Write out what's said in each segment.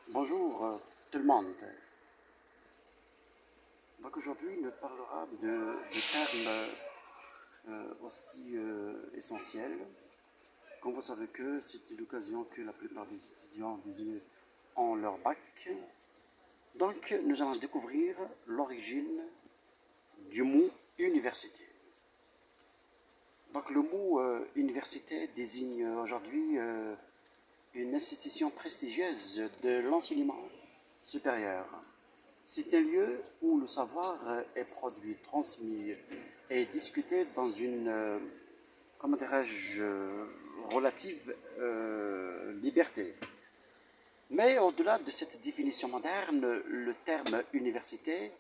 Bonjour tout le monde. Donc aujourd'hui, on parlera de termes aussi essentiels. Comme vous savez que c'est l'occasion que la plupart des étudiants ont leur bac. Donc nous allons découvrir l'origine du mot université. Donc le mot université désigne aujourd'hui une institution prestigieuse de l'enseignement supérieur. C'est un lieu où le savoir est produit, transmis et discuté dans une, comment dirais-je, relative liberté. Mais au-delà de cette définition moderne, le terme université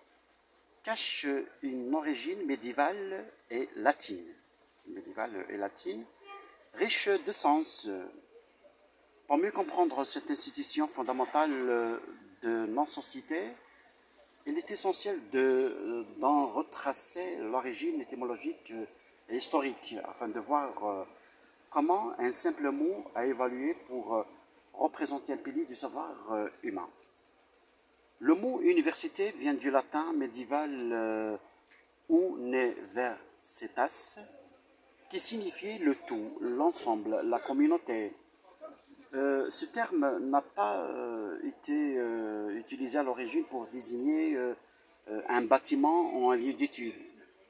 cache une origine médiévale et latine, riche de sens. Pour mieux comprendre cette institution fondamentale de notre société, il est essentiel d'en retracer l'origine étymologique et historique afin de voir comment un simple mot a évolué pour représenter un pilier du savoir humain. Le mot université vient du latin médiéval universitas, qui signifiait le tout, l'ensemble, la communauté. Ce terme n'a pas été utilisé à l'origine pour désigner un bâtiment ou un lieu d'étude,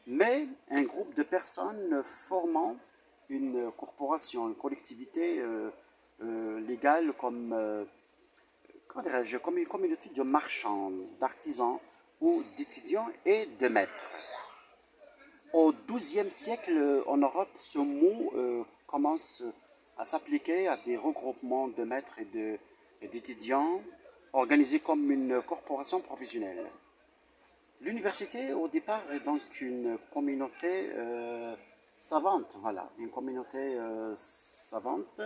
mais un groupe de personnes formant une corporation, une collectivité légale comme une communauté de marchands, d'artisans ou d'étudiants et de maîtres. Au XIIe siècle, en Europe, ce mot commence à s'appliquer à des regroupements de maîtres et d'étudiants organisés comme une corporation professionnelle. L'université, au départ, est donc une communauté savante, voilà, une communauté savante,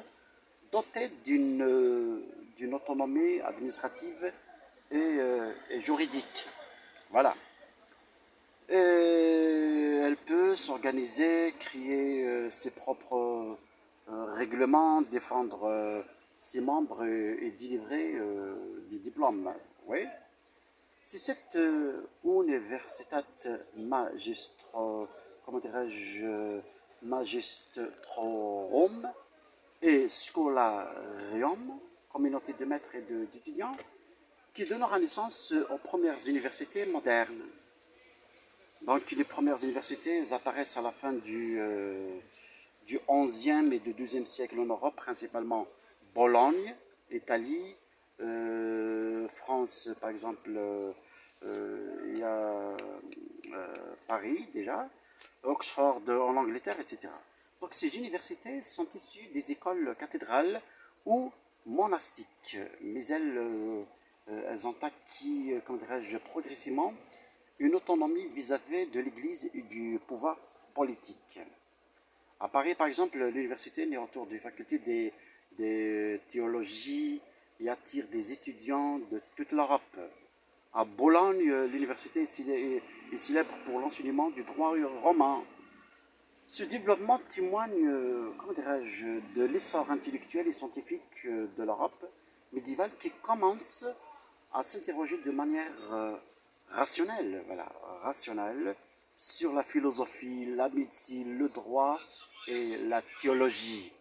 dotée d'une autonomie administrative et juridique. Voilà. Et elle peut s'organiser, créer ses propres règlements, défendre ses membres et délivrer des diplômes. Oui. C'est cette Universitat comment dirais-je, Magistrorum et Scholarium, communauté de maîtres et d'étudiants, qui donnera naissance aux premières universités modernes. Donc les premières universités apparaissent à la fin du XIe et du XIIe siècle en Europe, principalement Bologne, Italie, France par exemple, il y a Paris déjà, Oxford en Angleterre, etc. Donc ces universités sont issues des écoles cathédrales ou monastiques, mais elles ont acquis, comment dirais-je, progressivement une autonomie vis-à-vis de l'Église et du pouvoir politique. À Paris, par exemple, l'université est autour des facultés des théologies et attire des étudiants de toute l'Europe. À Bologne, l'université est célèbre pour l'enseignement du droit romain. Ce développement témoigne, comment dirais-je, de l'essor intellectuel et scientifique de l'Europe médiévale qui commence à s'interroger de manière rationnelle, voilà, rationnelle, sur la philosophie, la médecine, le droit et la théologie.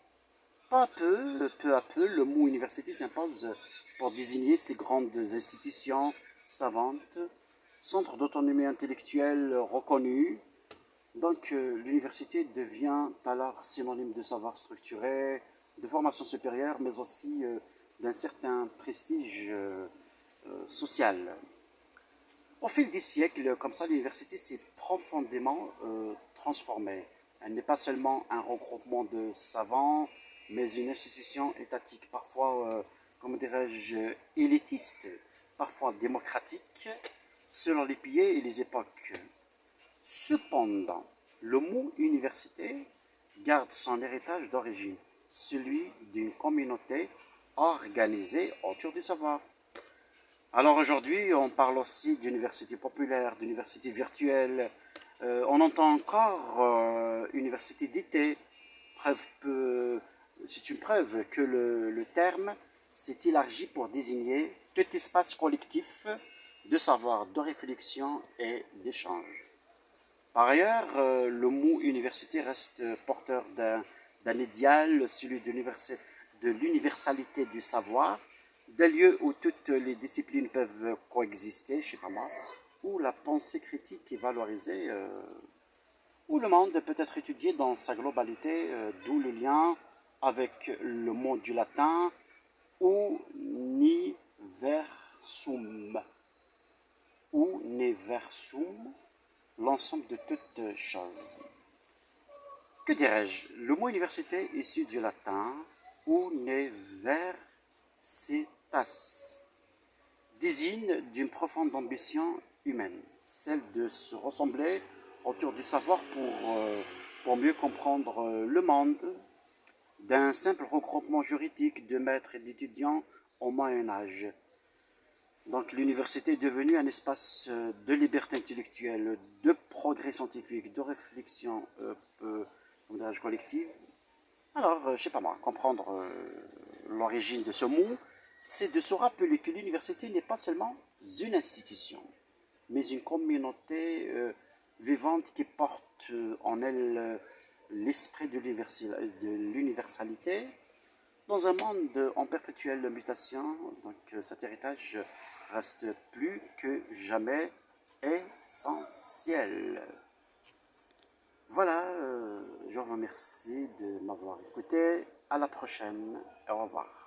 Peu à peu, le mot université s'impose pour désigner ces grandes institutions savantes, centres d'autonomie intellectuelle reconnus. Donc l'université devient alors synonyme de savoir structuré, de formation supérieure, mais aussi d'un certain prestige social. Au fil des siècles, comme ça, l'université s'est profondément transformée. Elle n'est pas seulement un regroupement de savants, mais une institution étatique, parfois, comment dirais-je, élitiste, parfois démocratique, selon les pays et les époques. Cependant, le mot université garde son héritage d'origine, celui d'une communauté organisée autour du savoir. Alors aujourd'hui, on parle aussi d'université populaire, d'université virtuelle. On entend encore université d'été. C'est une preuve que le terme s'est élargi pour désigner tout espace collectif de savoir, de réflexion et d'échange. Par ailleurs, le mot université reste porteur d'un idéal, celui de l'universalité du savoir, des lieux où toutes les disciplines peuvent coexister, je sais pas moi, où la pensée critique est valorisée, où le monde peut être étudié dans sa globalité, d'où le lien avec le mot du latin universum, universum, l'ensemble de toutes choses. Que dirais-je? Le mot université issu du latin universitas désigne d'une profonde ambition humaine, celle de se ressembler autour du savoir pour mieux comprendre le monde, d'un simple regroupement juridique de maîtres et d'étudiants au Moyen Âge. Donc l'université est devenue un espace de liberté intellectuelle, de progrès scientifique, de réflexion collective. Alors, je sais pas moi, comprendre l'origine de ce mot, c'est de se rappeler que l'université n'est pas seulement une institution, mais une communauté vivante qui porte en elle l'esprit de l'universalité dans un monde en perpétuelle mutation. Donc cet héritage reste plus que jamais essentiel. Voilà, je vous remercie de m'avoir écouté. À la prochaine et au revoir.